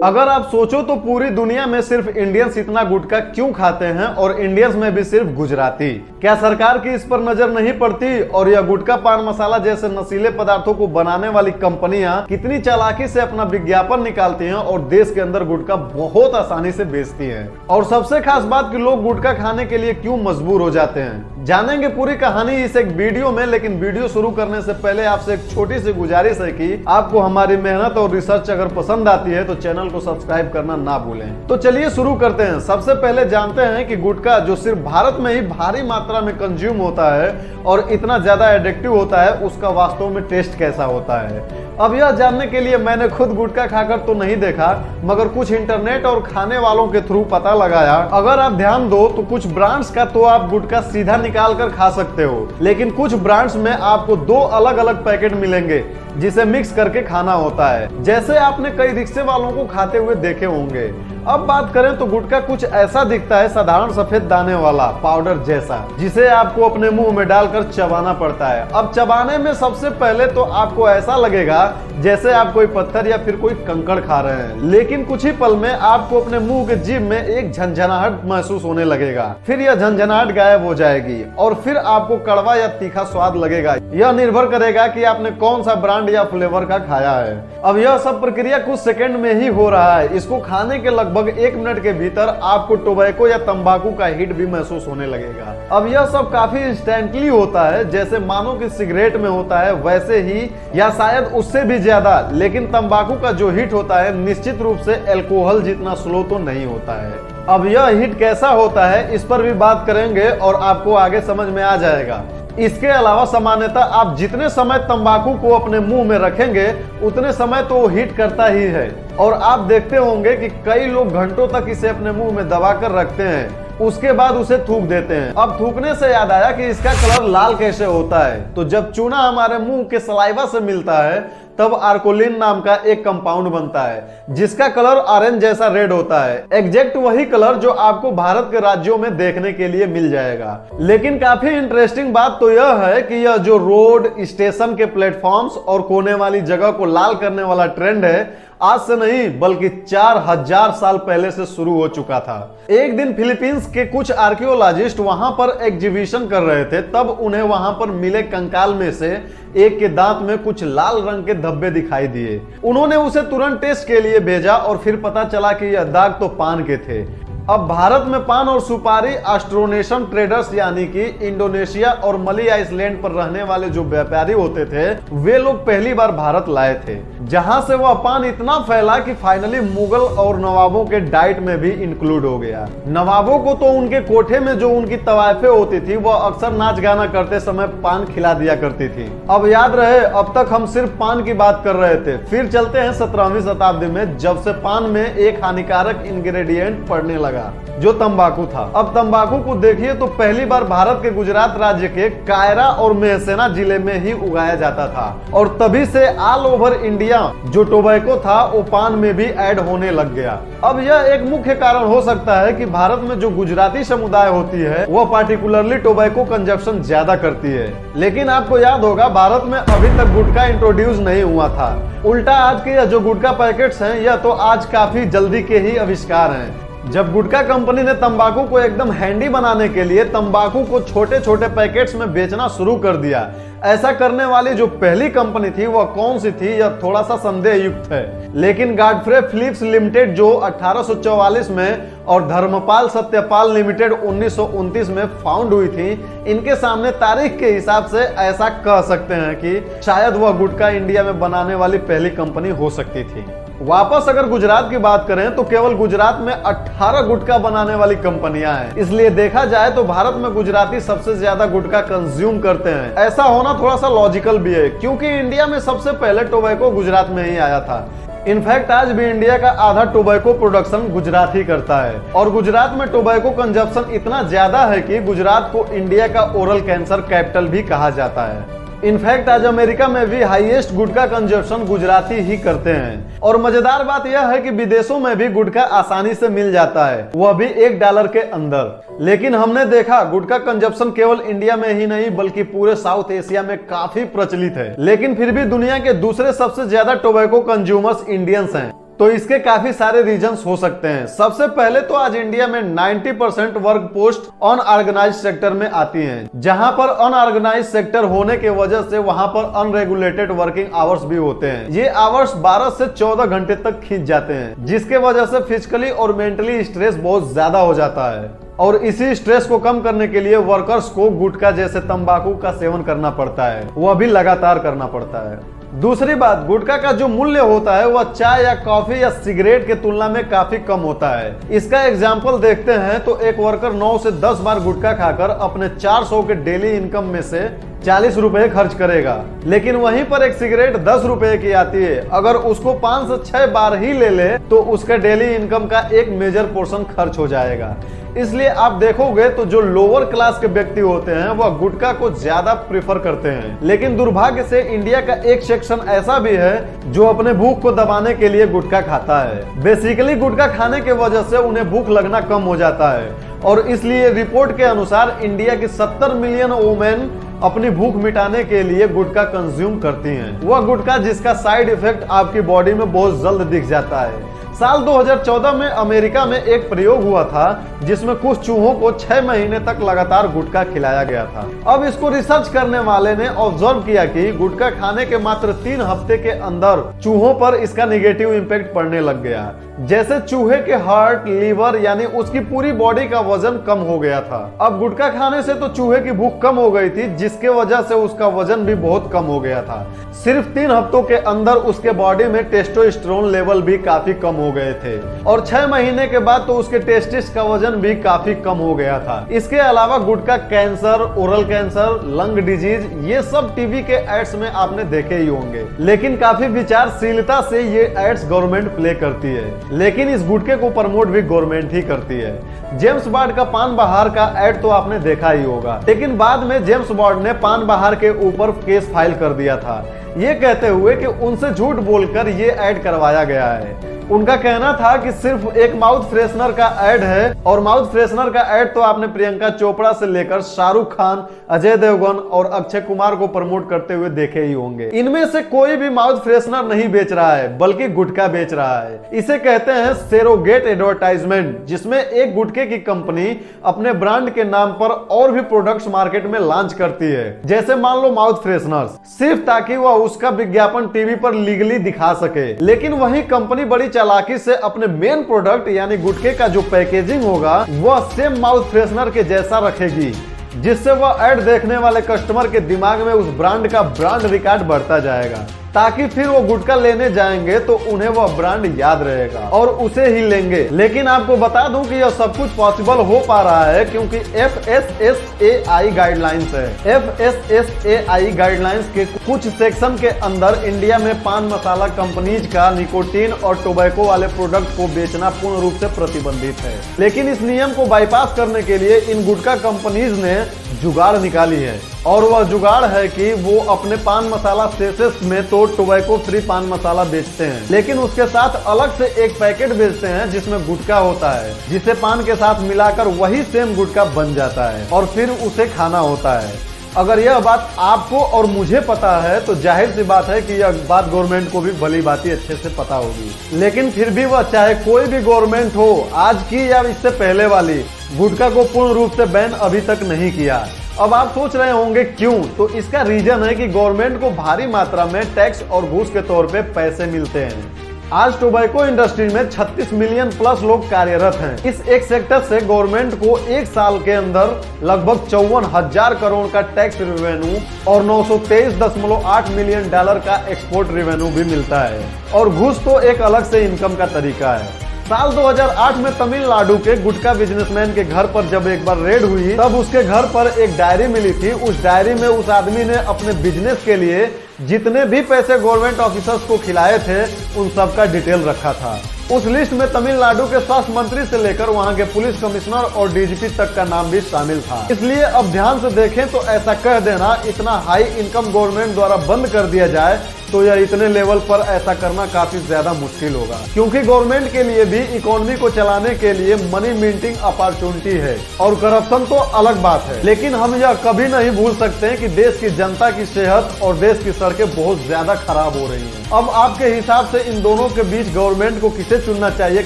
अगर आप सोचो तो पूरी दुनिया में सिर्फ इंडियंस इतना गुटखा क्यों खाते हैं और इंडियंस में भी सिर्फ गुजराती? क्या सरकार की इस पर नजर नहीं पड़ती? और यह गुटखा पान मसाला जैसे नशीले पदार्थों को बनाने वाली कंपनियां कितनी चालाकी से अपना विज्ञापन निकालती हैं और देश के अंदर गुटखा बहुत आसानी से बेचती हैं। और सबसे खास बात कि लोग गुटखा खाने के लिए क्यों मजबूर हो जाते हैं, जानेंगे पूरी कहानी इस एक वीडियो में। लेकिन वीडियो शुरू करने से पहले आपसे एक छोटी सी गुजारिश है कि आपको हमारी मेहनत और रिसर्च अगर पसंद आती है तो चैनल को सब्सक्राइब करना ना भूलें। तो चलिए शुरू करते हैं। सबसे पहले जानते हैं कि गुटखा जो सिर्फ भारत में ही भारी मात्रा में कंज्यूम होता है और इतना ज्यादा एडिक्टिव होता है, उसका वास्तव में टेस्ट कैसा होता है। अब यह जानने के लिए मैंने खुद गुटखा खाकर तो नहीं देखा, मगर कुछ इंटरनेट और खाने वालों के थ्रू पता लगाया। अगर आप ध्यान दो तो कुछ ब्रांड्स का तो आप गुटखा सीधा निकाल कर खा सकते हो, लेकिन कुछ ब्रांड्स में आपको दो अलग अलग पैकेट मिलेंगे जिसे मिक्स करके खाना होता है, जैसे आपने कई रिक्शे वालों को खाते हुए देखे होंगे। अब बात करें तो गुटखा कुछ ऐसा दिखता है, साधारण सफेद दाने वाला पाउडर जैसा, जिसे आपको अपने मुंह में डालकर चबाना पड़ता है। अब चबाने में सबसे पहले तो आपको ऐसा लगेगा जैसे आप कोई पत्थर या फिर कोई कंकड़ खा रहे हैं, लेकिन कुछ ही पल में आपको अपने मुंह के जीभ में एक झंझनाहट महसूस होने लगेगा। फिर यह झंझनाहट गायब हो जाएगी और फिर आपको कड़वा या तीखा स्वाद लगेगा। यह निर्भर करेगा कि आपने कौन सा ब्रांड या फ्लेवर का खाया है। अब यह सब प्रक्रिया कुछ सेकंड में ही हो रहा है। इसको खाने के लगभग 1 मिनट के भीतर आपको टोबैको या तंबाकू का हिट भी महसूस होने लगेगा। अब यह सब काफी इंस्टेंटली होता है, जैसे मानो कि सिगरेट में होता है वैसे ही, या शायद उससे भी ज्यादा। लेकिन तंबाकू का जो हिट होता है निश्चित रूप से अल्कोहल जितना स्लो तो नहीं होता है। अब यह हिट कैसा होता है इस पर भी बात करेंगे और आपको आगे समझ में आ जाएगा। इसके अलावा सामान्यतः आप जितने समय तंबाकू को अपने मुंह में रखेंगे उतने समय तो वो हिट करता ही है। और आप देखते होंगे कि कई लोग घंटों तक इसे अपने मुंह में दबाकर रखते हैं, उसके बाद उसे थूक देते हैं। अब थूकने से याद आया कि इसका कलर लाल कैसे होता है। तो जब चूना हमारे मुंह के सलाइवा से मिलता है तब आर्कोलिन नाम का एक कंपाउंड बनता है जिसका कलर ऑरेंज जैसा रेड होता है। एग्जैक्ट वही कलर जो आपको भारत के राज्यों में देखने के लिए मिल जाएगा। लेकिन काफी इंटरेस्टिंग बात तो यह है कि यह जो रोड, स्टेशन के प्लेटफॉर्म्स और कोने वाली जगह को लाल करने वाला ट्रेंड है, आज से नहीं बल्कि 4000 साल पहले से शुरू हो चुका था। एक दिन फिलीपींस के कुछ आर्कियोलॉजिस्ट वहां पर एग्जीबिशन कर रहे थे, तब उन्हें वहां पर मिले कंकाल में से एक के दांत में कुछ लाल रंग के धब्बे दिखाई दिए। उन्होंने उसे तुरंत टेस्ट के लिए भेजा और फिर पता चला कि यह दाग तो पान के थे। अब भारत में पान और सुपारी एस्ट्रोनेशियन ट्रेडर्स यानी कि इंडोनेशिया और मली आइसलैंड पर रहने वाले जो व्यापारी होते थे, वे लोग पहली बार भारत लाए थे, जहां से वह पान इतना फैला कि फाइनली मुगल और नवाबों के डाइट में भी इंक्लूड हो गया। नवाबों को तो उनके कोठे में जो उनकी तवायफे होती थी वह अक्सर नाच गाना करते समय पान खिला दिया करती थी। अब याद रहे, अब तक हम सिर्फ पान की बात कर रहे थे। फिर चलते हैं 17वीं शताब्दी में, जब से पान में एक हानिकारक इंग्रेडिएंट पड़ने लगा जो तंबाकू था। अब तंबाकू को देखिए तो पहली बार भारत के गुजरात राज्य के कायरा और मेहसाना जिले में ही उगाया जाता था और तभी से ऑल ओवर इंडिया जो टोबैको था वो पान में भी ऐड होने लग गया। अब यह एक मुख्य कारण हो सकता है कि भारत में जो गुजराती समुदाय होती है वह पार्टिकुलरली टोबैको कंजप्शन ज्यादा करती है। लेकिन आपको याद होगा भारत में अभी तक गुटखा इंट्रोड्यूस नहीं हुआ था। उल्टा आज के जो गुटखा पैकेट्स हैं यह तो आज काफी जल्दी के ही आविष्कार हैं। जब गुटखा कंपनी ने तंबाकू को एकदम हैंडी बनाने के लिए तंबाकू को छोटे छोटे पैकेट्स में बेचना शुरू कर दिया, ऐसा करने वाली जो पहली कंपनी थी वह कौन सी थी यह थोड़ा सा संदेह युक्त है। लेकिन गॉडफ्रे फिलिप्स लिमिटेड जो 1844 में और धर्मपाल सत्यपाल लिमिटेड 1929 में फाउंड हुई थी, इनके सामने तारीख के हिसाब से ऐसा कह सकते हैं कि शायद वह गुटखा इंडिया में बनाने वाली पहली कंपनी हो सकती थी। वापस अगर गुजरात की बात करें तो केवल गुजरात में 18 गुटखा बनाने वाली कंपनियां हैं। इसलिए देखा जाए तो भारत में गुजराती सबसे ज्यादा गुटखा कंज्यूम करते हैं। ऐसा होना थोड़ा सा लॉजिकल भी है क्योंकि इंडिया में सबसे पहले टोबैको गुजरात में ही आया था। इनफैक्ट आज भी इंडिया का आधा टोबैको प्रोडक्शन गुजरात ही करता है और गुजरात में टोबैको कंजप्शन इतना ज्यादा है कि गुजरात को इंडिया का ओरल कैंसर कैपिटल भी कहा जाता है। इनफैक्ट आज अमेरिका में भी हाईएस्ट गुटखा कंजप्शन गुजराती ही करते हैं। और मजेदार बात यह है कि विदेशों में भी गुटखा आसानी से मिल जाता है, वह भी $1 के अंदर। लेकिन हमने देखा गुटखा कंजप्शन केवल इंडिया में ही नहीं बल्कि पूरे साउथ एशिया में काफी प्रचलित है। लेकिन फिर भी दुनिया के दूसरे सबसे ज्यादा टोबैको कंज्यूमर्स इंडियंस हैं। तो इसके काफी सारे रीजंस हो सकते हैं। सबसे पहले तो आज इंडिया में 90% वर्क पोस्ट अनऑर्गेनाइज सेक्टर में आती हैं, जहां पर अनऑर्गेनाइज सेक्टर होने के वजह से वहां पर अनरेगुलेटेड वर्किंग आवर्स भी होते हैं। ये आवर्स 12 से 14 घंटे तक खींच जाते हैं, जिसके वजह से फिजिकली और मेंटली स्ट्रेस बहुत ज्यादा हो जाता है। और इसी स्ट्रेस को कम करने के लिए वर्कर्स को गुटखा जैसे तंबाकू का सेवन करना पड़ता है, वह भी लगातार करना पड़ता है। दूसरी बात, गुटखा का जो मूल्य होता है वह चाय या कॉफी या सिगरेट के तुलना में काफी कम होता है। इसका एग्जाम्पल देखते हैं तो एक वर्कर 9 से 10 बार गुटखा खाकर अपने 400 के डेली इनकम में से 40 रुपए खर्च करेगा, लेकिन वहीं पर एक सिगरेट 10 रुपए की आती है। अगर उसको 5 से 6 बार ही ले ले तो उसका डेली इनकम का एक मेजर पोर्शन खर्च हो जाएगा। इसलिए आप देखोगे तो जो लोअर क्लास के व्यक्ति होते हैं वह गुटखा को ज्यादा प्रेफर करते हैं। लेकिन दुर्भाग्य से इंडिया का एक सेक्शन ऐसा भी है जो अपने भूख को दबाने के लिए गुटखा खाता है। बेसिकली गुटखा खाने के वजह से उन्हें भूख लगना कम हो जाता है, और इसलिए रिपोर्ट के अनुसार इंडिया की 70 मिलियन वुमेन अपनी भूख मिटाने के लिए गुटखा कंज्यूम करती हैं। वह गुटखा जिसका साइड इफेक्ट आपकी बॉडी में बहुत जल्द दिख जाता है। साल 2014 में अमेरिका में एक प्रयोग हुआ था जिसमें कुछ चूहों को 6 महीने तक लगातार गुटखा खिलाया गया था। अब इसको रिसर्च करने वाले ने ऑब्जर्व किया कि गुटखा खाने के मात्र 3 हफ्ते के अंदर चूहों पर इसका निगेटिव इम्पैक्ट पड़ने लग गया। जैसे चूहे के हार्ट, लीवर यानी उसकी पूरी बॉडी का वजन कम हो गया था। अब गुटखा खाने से तो चूहे की भूख कम हो गई थी, जिसके वजह से उसका वजन भी बहुत कम हो गया था। सिर्फ 3 हफ्तों के अंदर उसके बॉडी में टेस्टोस्टेरोन लेवल भी काफी कम हो गए थे, और 6 महीने के बाद तो उसके टेस्टिस का वजन भी काफी कम हो गया था। इसके अलावा gutkha cancer, oral cancer, lung disease, ये सब टीवी के एड्स में आपने देखे ही होंगे। लेकिन काफी विचारशीलता से ये एड्स गवर्नमेंट प्ले करती है, लेकिन इस गुटखे को प्रमोट भी गवर्नमेंट ही करती है। जेम्स बॉन्ड का पान बहार का एड तो आपने देखा ही होगा, लेकिन बाद में जेम्स बॉन्ड ने पान बहार के ऊपर केस फाइल कर दिया था, ये कहते हुए कि उनसे झूठ बोलकर ये ऐड करवाया गया है। उनका कहना था कि सिर्फ एक माउथ फ्रेशनर का ऐड है, और माउथ फ्रेशनर का ऐड तो आपने प्रियंका चोपड़ा से लेकर शाहरुख खान, अजय देवगन और अक्षय कुमार को प्रमोट करते हुए देखे ही होंगे। इनमें से कोई भी माउथ फ्रेशनर नहीं बेच रहा है, बल्कि गुटखा बेच रहा है। इसे कहते हैं सेरोगेट एडवर्टाइजमेंट, जिसमें एक गुटखे की कंपनी अपने ब्रांड के नाम पर और भी प्रोडक्ट्स मार्केट में लॉन्च करती है, जैसे मान लो माउथ फ्रेशनर, सिर्फ ताकि वह उसका विज्ञापन टीवी पर लीगली दिखा सके। लेकिन वही कंपनी बड़ी चालाकी से अपने मेन प्रोडक्ट यानी गुटखे का जो पैकेजिंग होगा वह सेम माउथ फ्रेशनर के जैसा रखेगी, जिससे वह ऐड देखने वाले कस्टमर के दिमाग में उस ब्रांड का ब्रांड रिकॉर्ड बढ़ता जाएगा, ताकि फिर वो गुटखा लेने जाएंगे तो उन्हें वह ब्रांड याद रहेगा और उसे ही लेंगे। लेकिन आपको बता दूं कि यह सब कुछ पॉसिबल हो पा रहा है क्योंकि FSSAI गाइडलाइंस है। FSSAI गाइडलाइंस के कुछ सेक्शन के अंदर इंडिया में पान मसाला कंपनीज का निकोटीन और टोबैको वाले प्रोडक्ट को बेचना पूर्ण रूप से प्रतिबंधित है। लेकिन इस नियम को बाईपास करने के लिए इन गुटखा कंपनीज ने जुगाड़ निकाली है, और वह जुगाड़ है कि वो अपने पान मसाला सेसेस में तो टोबैको फ्री पान मसाला बेचते हैं, लेकिन उसके साथ अलग से एक पैकेट बेचते हैं जिसमें गुटखा होता है, जिसे पान के साथ मिलाकर वही सेम गुटखा बन जाता है और फिर उसे खाना होता है। अगर यह बात आपको और मुझे पता है तो जाहिर सी बात है कि यह बात गवर्नमेंट को भी भली भांति अच्छे से पता होगी। लेकिन फिर भी वह चाहे कोई भी गवर्नमेंट हो, आज की या इससे पहले वाली, गुटखा को पूर्ण रूप से बैन अभी तक नहीं किया। अब आप सोच रहे होंगे क्यों? तो इसका रीजन है कि गवर्नमेंट को भारी मात्रा में टैक्स और घूस के तौर पे पैसे मिलते हैं। आज टोबैको इंडस्ट्री में 36 मिलियन प्लस लोग कार्यरत हैं। इस एक सेक्टर से गवर्नमेंट को एक साल के अंदर लगभग 54,000 करोड़ का टैक्स रेवेन्यू और $923.8 मिलियन का एक्सपोर्ट रेवेन्यू भी मिलता है, और घूस तो एक अलग से इनकम का तरीका है। साल 2008 में तमिलनाडु के गुटखा बिजनेसमैन के घर पर जब एक बार रेड हुई, तब उसके घर पर एक डायरी मिली थी। उस डायरी में उस आदमी ने अपने बिजनेस के लिए जितने भी पैसे गवर्नमेंट ऑफिसर्स को खिलाए थे उन सब का डिटेल रखा था। उस लिस्ट में तमिलनाडु के स्वास्थ्य मंत्री से लेकर वहां के पुलिस कमिश्नर और डीजीपी तक का नाम भी शामिल था। इसलिए अब ध्यान से देखें तो ऐसा कह देना इतना हाई इनकम गवर्नमेंट द्वारा बंद कर दिया जाए तो यह इतने लेवल पर ऐसा करना काफी ज्यादा मुश्किल होगा, क्योंकि गवर्नमेंट के लिए भी इकोनॉमी को चलाने के लिए मनी मिंटिंग अपॉर्चुनिटी है और करप्शन तो अलग बात है। लेकिन हम यह कभी नहीं भूल सकते हैं कि देश की जनता की सेहत और देश की सड़कें बहुत ज्यादा खराब हो रही हैं। अब आपके हिसाब से इन दोनों के बीच गवर्नमेंट को किसे चुनना चाहिए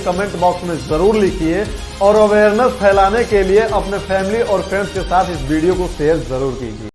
कमेंट बॉक्स में जरूर लिखिए और अवेयरनेस फैलाने के लिए अपने फैमिली और फ्रेंड्स के साथ इस वीडियो को शेयर जरूर कीजिए।